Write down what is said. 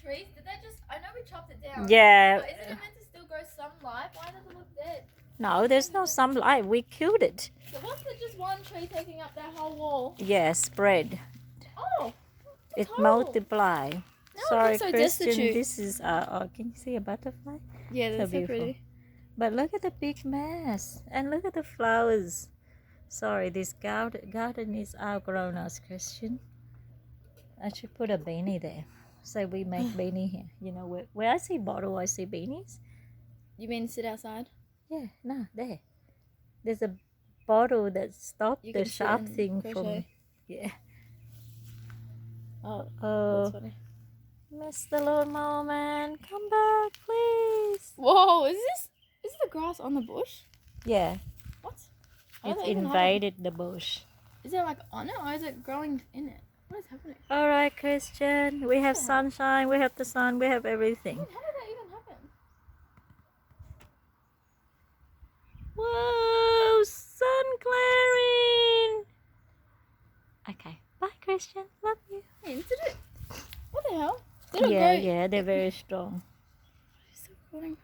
trees? Did they just? I know we chopped it down. Yeah. But isn't it meant to still grow some life? Why does it look dead? No, there's no sunlight. We killed it. So what's with just one tree taking up that whole wall? Yeah, spread. Oh, It horrible. multiply. Now Sorry, it looks so Christian. destitute. This is oh, can you see a butterfly? Yeah, that's so beautiful. pretty. But look at the big mess and look at the flowers. Sorry, this garden is outgrown us, Christian. I should put a beanie there. So we make beanie here. You know where I see bottle, I see beanies. You mean sit outside? Yeah, no, there. There's a bottle that stopped You the can sit sharp and thing crochet. from. Yeah. Oh, Oh, that's funny. Mr. Lawnmower, come back, please. Whoa, is the grass on the bush? Yeah, What? it invaded the bush. Is it like on it or is it growing in it? What is happening? All right, Christian. We have sunshine. We have the sun. We have everything. How did that even happen? Whoa, sun glaring. Okay, bye, Christian. Love you. Hey, did it? What the hell? Did it Yeah, grow? yeah, they're very strong. It's still growing